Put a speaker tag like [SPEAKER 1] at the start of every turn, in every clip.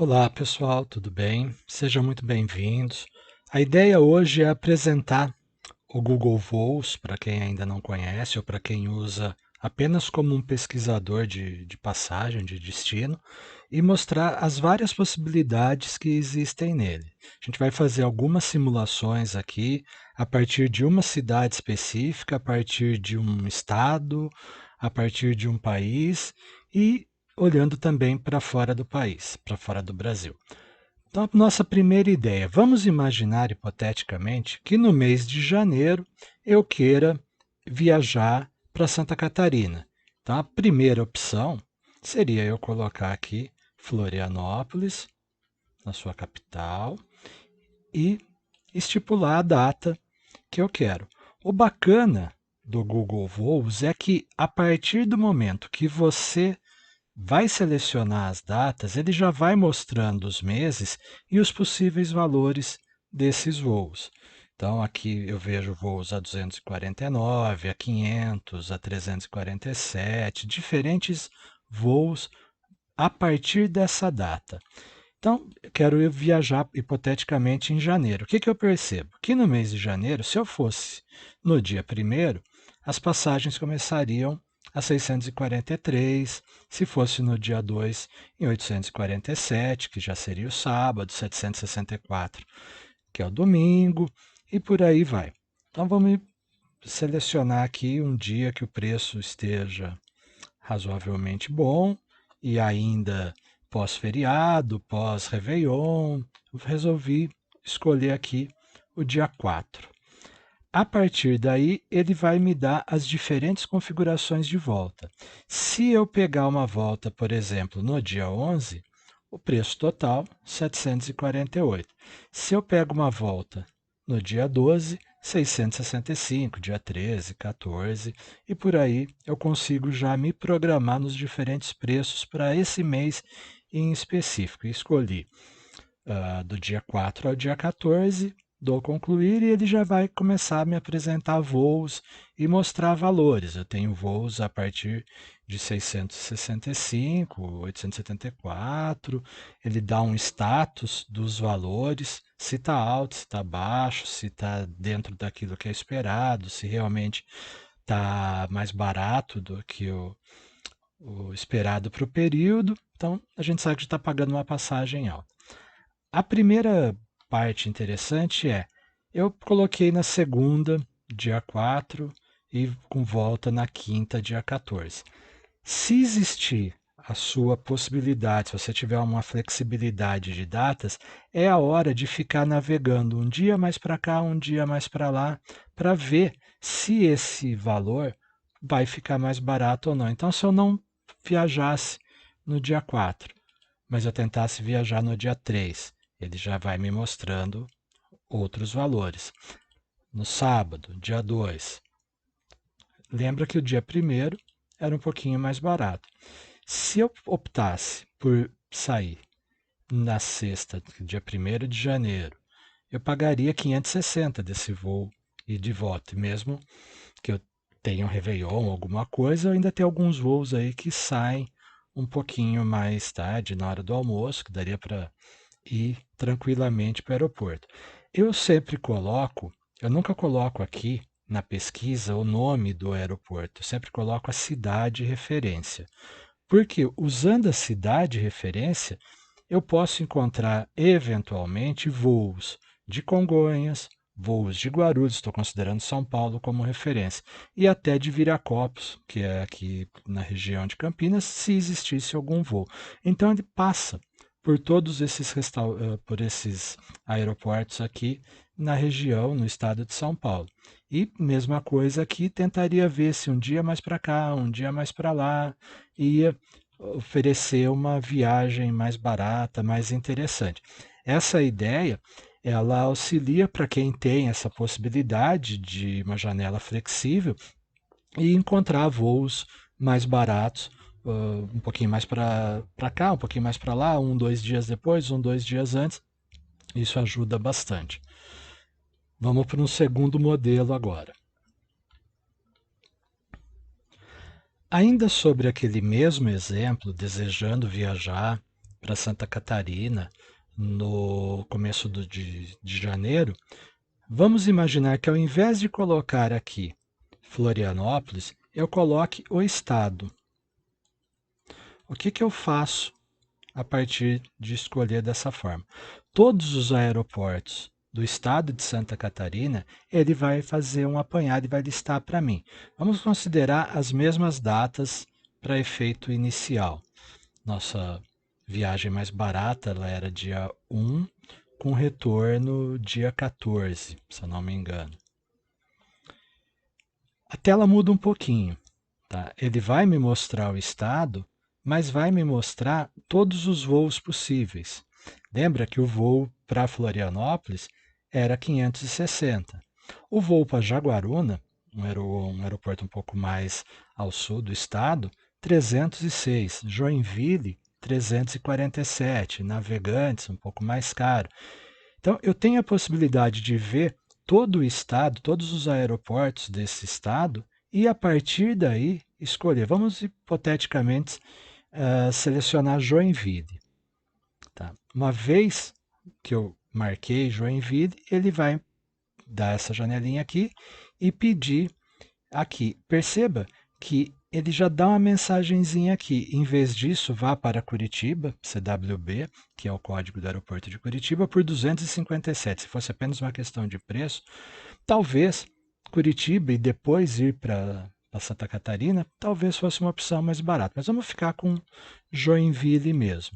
[SPEAKER 1] Olá pessoal, tudo bem? Sejam muito bem-vindos. A ideia hoje é apresentar o Google Voos para quem ainda não conhece ou para quem usa apenas como um pesquisador de passagem, de destino, e mostrar as várias possibilidades que existem nele. A gente vai fazer algumas simulações aqui a partir de uma cidade específica, a partir de um estado, a partir de um país e olhando também para fora do país, para fora do Brasil. Então, a nossa primeira ideia, vamos imaginar hipoteticamente que no mês de janeiro eu queira viajar para Santa Catarina. Então, a primeira opção seria eu colocar aqui Florianópolis, na sua capital, e estipular a data que eu quero. O bacana do Google Voos é que a partir do momento que você vai selecionar as datas, ele já vai mostrando os meses e os possíveis valores desses voos. Então aqui eu vejo voos a 249, a 500, a 347, diferentes voos a partir dessa data. Então, eu quero viajar hipoteticamente em janeiro. O que eu percebo? Que no mês de janeiro, se eu fosse no dia 1º, as passagens começariam a 643, se fosse no dia 2, em 847, que já seria o sábado, 764, que é o domingo, e por aí vai. Então vamos selecionar aqui um dia que o preço esteja razoavelmente bom e ainda pós-feriado, pós-Réveillon. Resolvi escolher aqui o dia 4. A partir daí, ele vai me dar as diferentes configurações de volta. Se eu pegar uma volta, por exemplo, no dia 11, o preço total 748. Se eu pego uma volta no dia 12, 665, dia 13, 14 e por aí eu consigo já me programar nos diferentes preços para esse mês em específico. Escolhi do dia 4 ao dia 14, dou concluir e ele já vai começar a me apresentar voos e mostrar valores. Eu tenho voos a partir de 665, 874, ele dá um status dos valores, se está alto, se está baixo, se está dentro daquilo que é esperado, se realmente está mais barato do que o esperado para o período. Então, a gente sabe que está pagando uma passagem alta. A primeira parte interessante é, eu coloquei na segunda, dia 4, e com volta na quinta, dia 14. Se existir a sua possibilidade, se você tiver uma flexibilidade de datas, é a hora de ficar navegando um dia mais para cá, um dia mais para lá, para ver se esse valor vai ficar mais barato ou não. Então, se eu não viajasse no dia 4, mas eu tentasse viajar no dia 3, ele já vai me mostrando outros valores. No sábado, dia 2, lembra que o dia 1º era um pouquinho mais barato. Se eu optasse por sair na sexta, dia 1º de janeiro, eu pagaria 560 desse voo e de volta. Mesmo que eu tenha um Réveillon, alguma coisa, eu ainda tem alguns voos aí que saem um pouquinho mais tarde, na hora do almoço, que daria para ir tranquilamente para o aeroporto. Eu sempre coloco, eu nunca coloco aqui na pesquisa o nome do aeroporto, eu sempre coloco a cidade referência. Porque usando a cidade referência, eu posso encontrar eventualmente voos de Congonhas, voos de Guarulhos, estou considerando São Paulo como referência, e até de Viracopos, que é aqui na região de Campinas, se existisse algum voo. Então ele passa por todos esses por esses aeroportos aqui na região, no estado de São Paulo. E mesma coisa aqui, tentaria ver se um dia mais para cá, um dia mais para lá, ia oferecer uma viagem mais barata, mais interessante. Essa ideia, ela auxilia para quem tem essa possibilidade de uma janela flexível e encontrar voos mais baratos, um pouquinho mais para cá, um pouquinho mais para lá, 2 dias depois, 2 dias antes. Isso ajuda bastante. Vamos para um segundo modelo agora. Ainda sobre aquele mesmo exemplo, desejando viajar para Santa Catarina no começo de janeiro, vamos imaginar que ao invés de colocar aqui Florianópolis, eu coloque o estado. O que que eu faço a partir de escolher dessa forma? Todos os aeroportos do estado de Santa Catarina, ele vai fazer um apanhado e vai listar para mim. Vamos considerar as mesmas datas para efeito inicial. Nossa viagem mais barata, ela era dia 1, com retorno dia 14, se eu não me engano. A tela muda um pouquinho, tá? Ele vai me mostrar o estado, mas vai me mostrar todos os voos possíveis. Lembra que o voo para Florianópolis era 560. O voo para Jaguaruna, um aeroporto um pouco mais ao sul do estado, 306. Joinville, 347. Navegantes, um pouco mais caro. Então, eu tenho a possibilidade de ver todo o estado, todos os aeroportos desse estado, e a partir daí escolher. Vamos hipoteticamente selecionar Joinville. Tá? Uma vez que eu marquei Joinville, ele vai dar essa janelinha aqui e pedir aqui. Perceba que ele já dá uma mensagenzinha aqui. Em vez disso, vá para Curitiba, CWB, que é o código do aeroporto de Curitiba, por 257. Se fosse apenas uma questão de preço, talvez Curitiba e depois ir para Santa Catarina, talvez fosse uma opção mais barata. Mas vamos ficar com Joinville mesmo.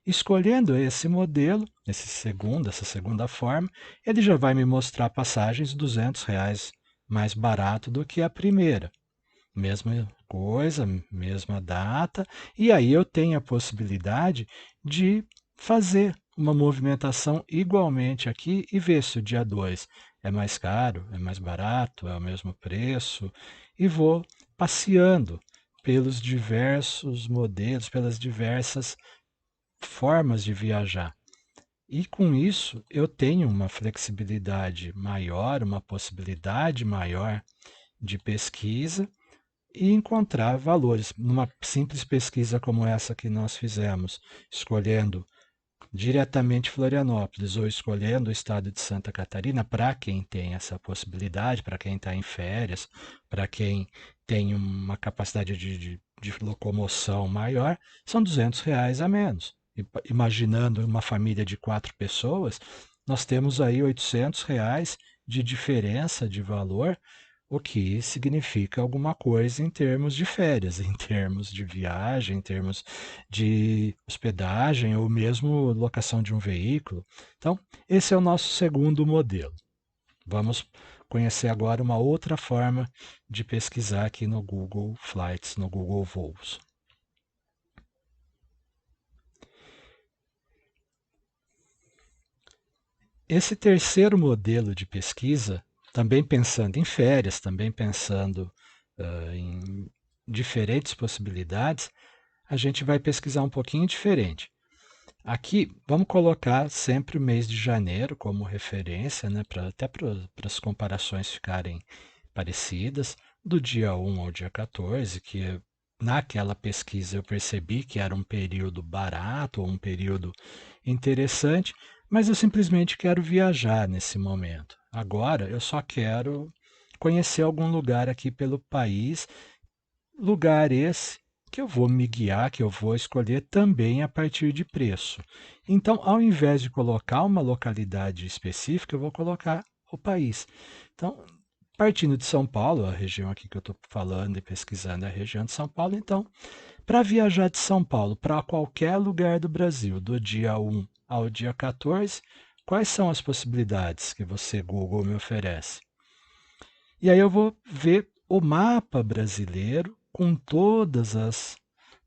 [SPEAKER 1] Escolhendo esse modelo, essa segunda forma, ele já vai me mostrar passagens R$ 200 mais barato do que a primeira. Mesma coisa, mesma data, e aí eu tenho a possibilidade de fazer uma movimentação igualmente aqui e ver se o dia 2 é mais caro, é mais barato, é o mesmo preço, e vou passeando pelos diversos modelos, pelas diversas formas de viajar. E com isso eu tenho uma flexibilidade maior, uma possibilidade maior de pesquisa e encontrar valores. Numa simples pesquisa como essa que nós fizemos, escolhendo diretamente Florianópolis ou escolhendo o estado de Santa Catarina, para quem tem essa possibilidade, para quem está em férias, para quem tem uma capacidade de locomoção maior, são R$ 200 a menos. Imaginando uma família de 4 pessoas, nós temos aí R$ 800 de diferença de valor, o que significa alguma coisa em termos de férias, em termos de viagem, em termos de hospedagem ou mesmo locação de um veículo. Então, esse é o nosso segundo modelo. Vamos conhecer agora uma outra forma de pesquisar aqui no Google Flights, no Google Voos. Esse terceiro modelo de pesquisa, também pensando em férias, também pensando em diferentes possibilidades, a gente vai pesquisar um pouquinho diferente. Aqui, vamos colocar sempre o mês de janeiro como referência, né, até para as comparações ficarem parecidas, do dia 1 ao dia 14, que naquela pesquisa eu percebi que era um período barato ou um período interessante, mas eu simplesmente quero viajar nesse momento. Agora eu só quero conhecer algum lugar aqui pelo país, lugar esse que eu vou me guiar, que eu vou escolher também a partir de preço. Então, ao invés de colocar uma localidade específica, eu vou colocar o país. Então, partindo de São Paulo, a região aqui que eu estou falando e pesquisando é a região de São Paulo, então, para viajar de São Paulo para qualquer lugar do Brasil, do dia 1 ao dia 14, quais são as possibilidades que você, Google, me oferece? E aí eu vou ver o mapa brasileiro com todas as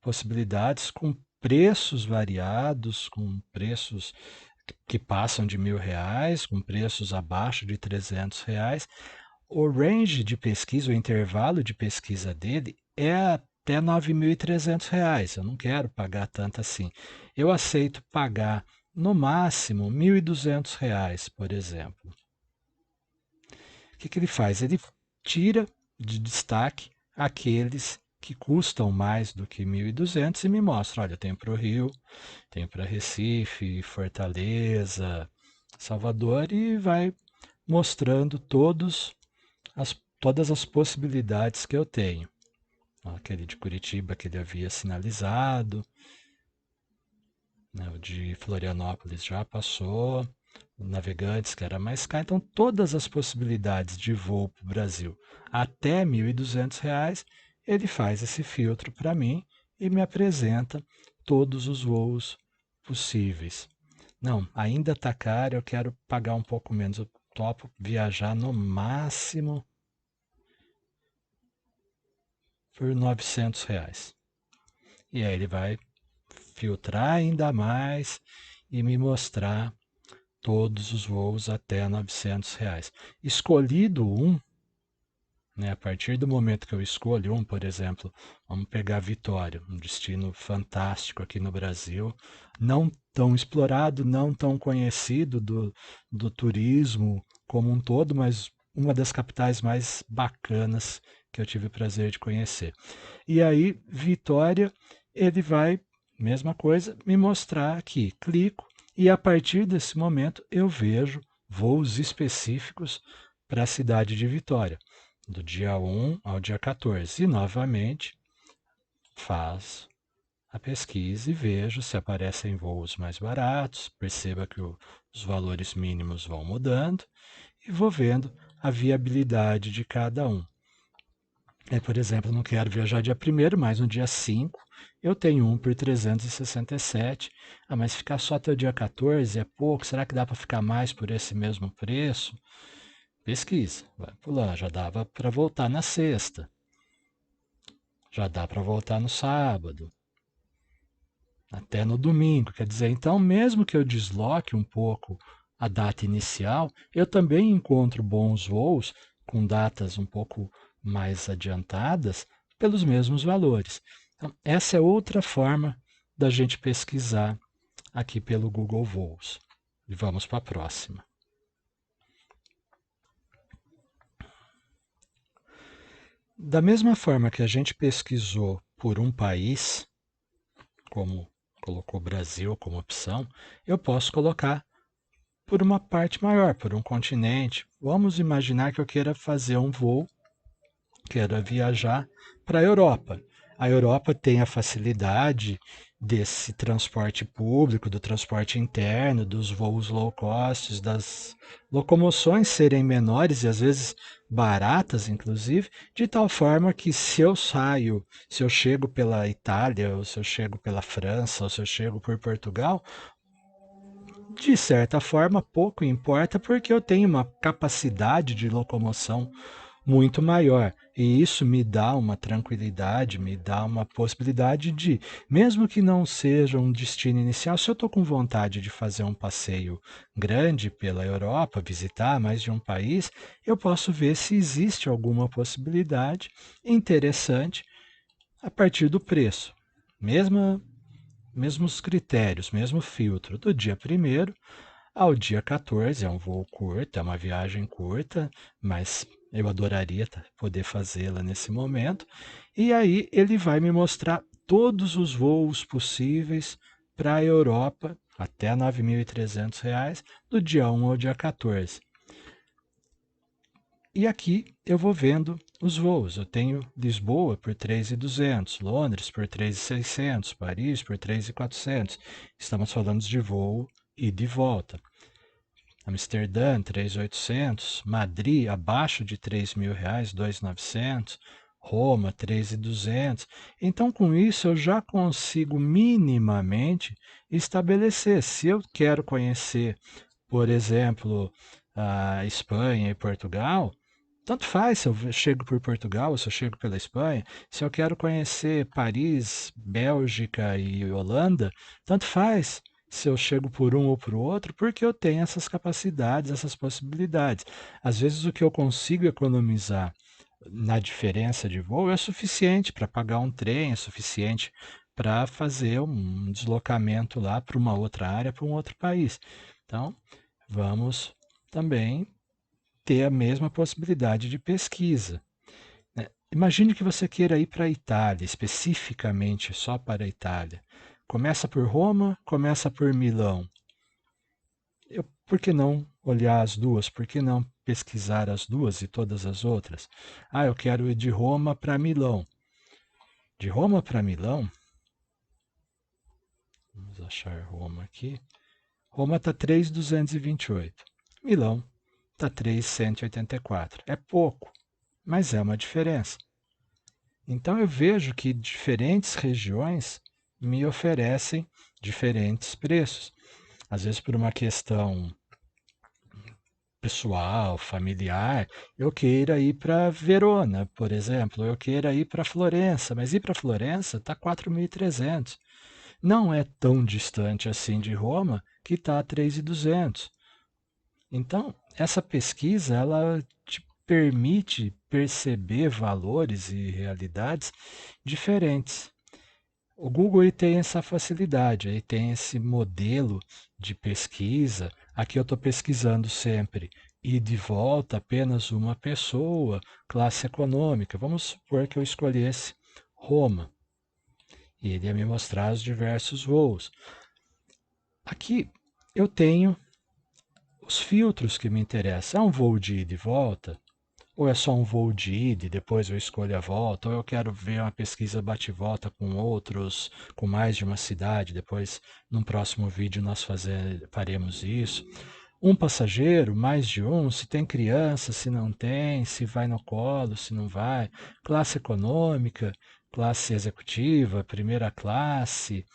[SPEAKER 1] possibilidades, com preços variados, com preços que passam de R$ 1.000, com preços abaixo de R$ 300. O range de pesquisa, o intervalo de pesquisa dele é até R$ 9.300. Eu não quero pagar tanto assim. Eu aceito pagar no máximo R$ 1.200, por exemplo. O que ele faz? Ele tira de destaque aqueles que custam mais do que 1.200 e me mostra, olha, tenho para o Rio, tenho para Recife, Fortaleza, Salvador e vai mostrando todas as possibilidades que eu tenho. Aquele de Curitiba que ele havia sinalizado, né, o de Florianópolis já passou, o Navegantes que era mais caro, então todas as possibilidades de voo para o Brasil até R$ 1.200, ele faz esse filtro para mim e me apresenta todos os voos possíveis. Não, ainda está caro, eu quero pagar um pouco menos, eu topo viajar no máximo por R$ 900. E aí ele vai filtrar ainda mais e me mostrar todos os voos até R$ 900. Escolhido um, né, a partir do momento que eu escolho um, por exemplo, vamos pegar Vitória, um destino fantástico aqui no Brasil, não tão explorado, não tão conhecido do turismo como um todo, mas uma das capitais mais bacanas que eu tive o prazer de conhecer. E aí, Vitória, ele vai, mesma coisa, me mostrar aqui. Clico e a partir desse momento eu vejo voos específicos para a cidade de Vitória, do dia 1 ao dia 14. E novamente faço a pesquisa e vejo se aparecem voos mais baratos. Perceba que os valores mínimos vão mudando e vou vendo a viabilidade de cada um. Por exemplo, não quero viajar dia 1º, mas no dia 5 eu tenho um por 367. Mas ficar só até o dia 14 é pouco? Será que dá para ficar mais por esse mesmo preço? Pesquisa, vai pular. Já dava para voltar na sexta. Já dá para voltar no sábado. Até no domingo. Quer dizer, então, mesmo que eu desloque um pouco a data inicial, eu também encontro bons voos com datas um pouco mais adiantadas pelos mesmos valores. Então, essa é outra forma da gente pesquisar aqui pelo Google Voos. E vamos para a próxima. Da mesma forma que a gente pesquisou por um país, como colocou Brasil como opção, eu posso colocar por uma parte maior, por um continente. Vamos imaginar que eu queira fazer um voo, queira viajar para a Europa. A Europa tem a facilidade desse transporte público, do transporte interno, dos voos low cost, das locomoções serem menores e às vezes baratas, inclusive, de tal forma que se eu saio, se eu chego pela Itália, ou se eu chego pela França, ou se eu chego por Portugal, de certa forma, pouco importa porque eu tenho uma capacidade de locomoção muito maior. E isso me dá uma tranquilidade, me dá uma possibilidade de, mesmo que não seja um destino inicial, se eu estou com vontade de fazer um passeio grande pela Europa, visitar mais de um país, eu posso ver se existe alguma possibilidade interessante a partir do preço. Mesmos critérios, mesmo filtro do dia 1º ao dia 14, é um voo curto, é uma viagem curta, mas eu adoraria poder fazê-la nesse momento. E aí ele vai me mostrar todos os voos possíveis para a Europa até R$ 9.300 do dia 1 ao dia 14. E aqui eu vou vendo os voos. Eu tenho Lisboa por 3.200, Londres por 3.600, Paris por 3.400. Estamos falando de voo ida e volta. Amsterdã, 3.800, Madrid, abaixo de R$ 3.000, 2.900, Roma, 3.200. Então, com isso, eu já consigo minimamente estabelecer. Se eu quero conhecer, por exemplo, a Espanha e Portugal, tanto faz se eu chego por Portugal ou se eu chego pela Espanha. Se eu quero conhecer Paris, Bélgica e Holanda, tanto faz se eu chego por um ou por outro, porque eu tenho essas capacidades, essas possibilidades. Às vezes o que eu consigo economizar na diferença de voo é suficiente para pagar um trem, é suficiente para fazer um deslocamento lá para uma outra área, para um outro país. Então, vamos também ter a mesma possibilidade de pesquisa. Imagine que você queira ir para a Itália, especificamente só para a Itália. Começa por Roma, começa por Milão. Por que não olhar as duas? Por que não pesquisar as duas e todas as outras? Ah, eu quero ir de Roma para Milão. De Roma para Milão, vamos achar Roma aqui. Roma está 3.228. Milão está 3.184. É pouco, mas é uma diferença. Então eu vejo que diferentes regiões me oferecem diferentes preços. Às vezes por uma questão pessoal, familiar, eu queira ir para Verona, por exemplo, eu queira ir para Florença, mas ir para Florença está 4.300. Não é tão distante assim de Roma, que está 3.200. Então, essa pesquisa ela te permite perceber valores e realidades diferentes. O Google ele tem essa facilidade, ele tem esse modelo de pesquisa. Aqui eu estou pesquisando sempre e de volta apenas uma pessoa, classe econômica. Vamos supor que eu escolhesse Roma e ele ia me mostrar os diversos voos. Aqui eu tenho os filtros que me interessam. É um voo de ida e volta? Ou é só um voo de ida e depois eu escolho a volta? Ou eu quero ver uma pesquisa bate-volta com outros, com mais de uma cidade? Depois, num próximo vídeo, nós faremos isso. Um passageiro, mais de um, se tem criança, se não tem, se vai no colo, se não vai. Classe econômica, classe executiva, primeira classe,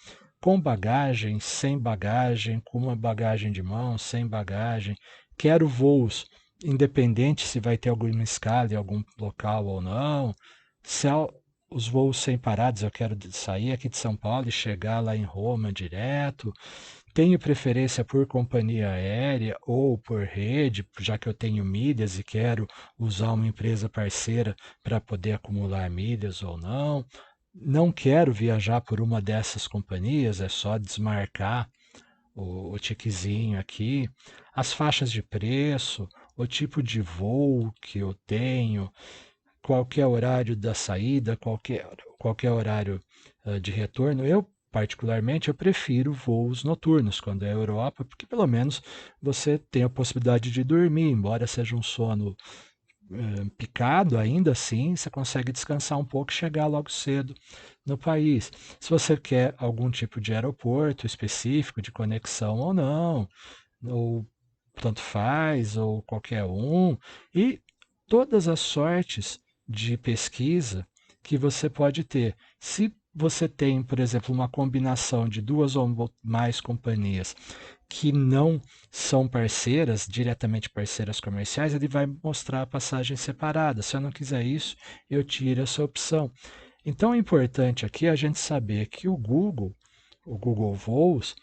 [SPEAKER 1] com bagagem, sem bagagem, com uma bagagem de mão, sem bagagem. Quero voos independente se vai ter alguma escala em algum local ou não. Se os voos sem paradas, eu quero sair aqui de São Paulo e chegar lá em Roma direto. Tenho preferência por companhia aérea ou por rede, já que eu tenho milhas e quero usar uma empresa parceira para poder acumular milhas ou não. Não quero viajar por uma dessas companhias, é só desmarcar o tiquezinho aqui, as faixas de preço, o tipo de voo que eu tenho, qualquer horário da saída, qualquer horário de retorno. Eu, particularmente, eu prefiro voos noturnos quando é Europa, porque pelo menos você tem a possibilidade de dormir, embora seja um sono picado, ainda assim você consegue descansar um pouco e chegar logo cedo no país. Se você quer algum tipo de aeroporto específico, de conexão ou não, ou tanto faz, ou qualquer um, e todas as sortes de pesquisa que você pode ter. Se você tem, por exemplo, uma combinação de duas ou mais companhias que não são parceiras, diretamente parceiras comerciais, ele vai mostrar a passagem separada. Se eu não quiser isso, eu tiro essa opção. Então é importante aqui a gente saber que o Google Voos,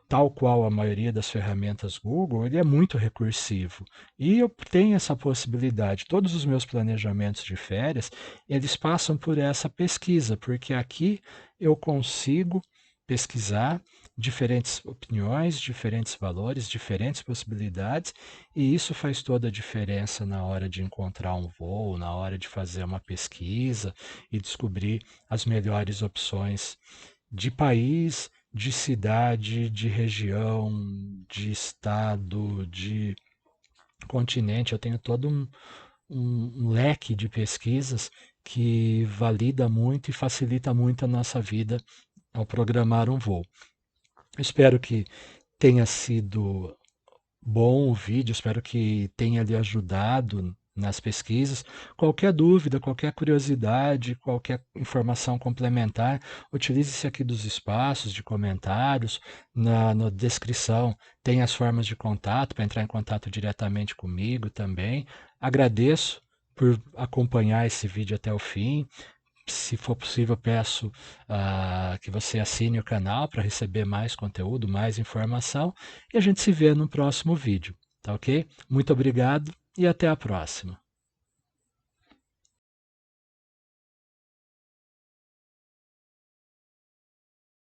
[SPEAKER 1] tal qual a maioria das ferramentas Google, ele é muito recursivo. E eu tenho essa possibilidade. Todos os meus planejamentos de férias, eles passam por essa pesquisa, porque aqui eu consigo pesquisar diferentes opiniões, diferentes valores, diferentes possibilidades, e isso faz toda a diferença na hora de encontrar um voo, na hora de fazer uma pesquisa e descobrir as melhores opções de país, de cidade, de região, de estado, de continente. Eu tenho todo um leque de pesquisas que valida muito e facilita muito a nossa vida ao programar um voo. Espero que tenha sido bom o vídeo, espero que tenha lhe ajudado nas pesquisas. Qualquer dúvida, qualquer curiosidade, qualquer informação complementar, utilize-se aqui dos espaços de comentários, na descrição tem as formas de contato para entrar em contato diretamente comigo também. Agradeço por acompanhar esse vídeo até o fim. Se for possível, peço que você assine o canal para receber mais conteúdo, mais informação. E a gente se vê no próximo vídeo, tá ok? Muito obrigado e até a próxima.